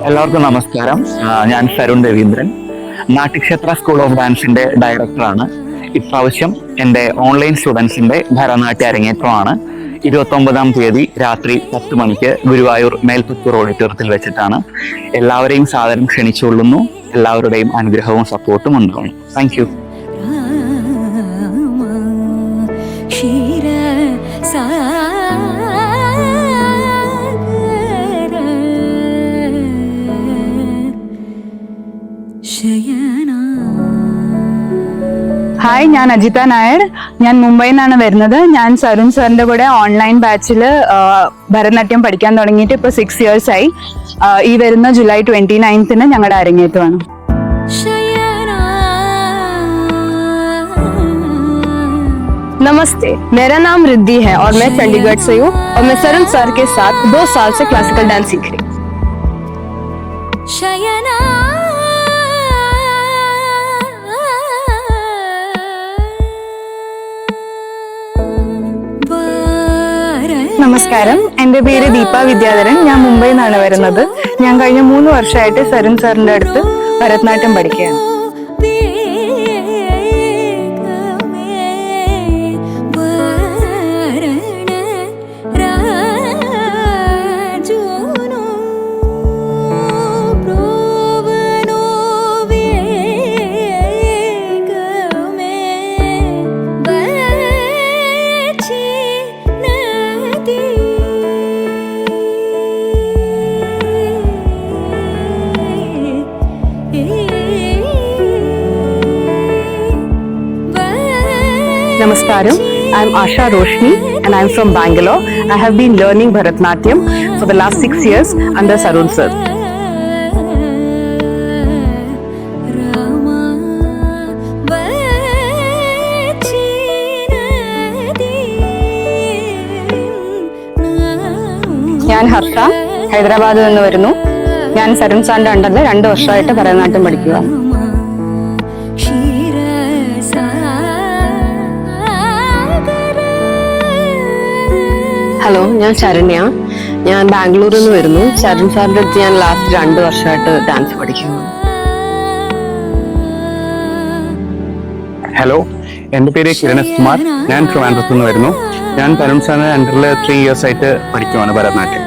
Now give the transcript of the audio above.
എല്ലാവർക്കും നമസ്കാരം. ഞാൻ സരുൺ രവീന്ദ്രൻ, നാട്യക്ഷേത്ര സ്കൂൾ ഓഫ് ഡാൻസിന്റെ ഡയറക്ടറാണ്. ഇപ്രാവശ്യം എൻ്റെ ഓൺലൈൻ സ്റ്റുഡൻസിന്റെ ഭരതനാട്യ അരങ്ങേറ്റമാണ്. 29-ാം തീയതി രാത്രി 10 മണിക്ക് ഗുരുവായൂർ മേൽപ്പത്തൂർ ഓഡിറ്റോറിയത്തിൽ വെച്ചിട്ടാണ്. എല്ലാവരെയും സാദരം ക്ഷണിച്ചുകൊള്ളുന്നു. എല്ലാവരുടെയും അനുഗ്രഹവും സപ്പോർട്ടും ഉണ്ടാവണം. Thank you. ഹായ്, ഞാൻ അജിത നായർ. ഞാൻ മുംബൈയിൽ നിന്നാണ് വരുന്നത്. ഞാൻ സരുൺ സാറിന്റെ കൂടെ ഓൺലൈൻ ബാച്ചിൽ ഭരതനാട്യം പഠിക്കാൻ തുടങ്ങിയിട്ട് ഇപ്പോൾ 6 years ആയി. ഈ വരുന്ന ജൂലൈ 29th ഞങ്ങളുടെ അരങ്ങേറ്റമാണ്. नमस्ते, मेरा नाम रिद्धि है और मैं चंडीगढ़ से हूँ और मैं सरुण सर के साथ 2 साल से क्लासिकल डांस सीख रही हूँ. നമസ്കാരം, എൻ്റെ പേര് ദീപ വിദ്യാധരൻ. ഞാൻ മുംബൈയിൽ നിന്നാണ് വരുന്നത്. ഞാൻ കഴിഞ്ഞ 3 വർഷമായിട്ട് സരുൺ സാറിന്റെ അടുത്ത് ഭരതനാട്യം പഠിക്കുകയാണ്. Namaskaram, I am Asha Roshni and I am from Bangalore. I have been learning Bharatanatyam for the last 6 years under Sarun sir. ഞാൻ ഹർഷ, ഹൈദരാബാദിൽ നിന്ന് വരുന്നു. ഞാൻ സരുൺ സാറിന്റെ അണ്ടറിൽ 2 വർഷമായിട്ട് ഭരതനാട്യം പഠിക്കുക. ഹലോ, ഞാൻ ശരണ്യ. ഞാൻ ബാംഗ്ലൂരിൽ നിന്ന് വരുന്നു. സരുൺ സാറിന്റെ അടുത്ത് ഞാൻ ലാസ്റ്റ് 2 വർഷമായിട്ട് ഡാൻസ് പഠിക്കുന്നു. ഹലോ, എൻ്റെ പേര് കിരണസ് കുമാർ. ഞാൻ ട്രിവാൻഡ്രത്ത് നിന്ന് വരുന്നു. ഞാൻ തരുൺ സാറിന്റെ അണ്ടറിൽ 3 years ആയിട്ട് പഠിക്കുവാണ് ഭരതനാട്യം.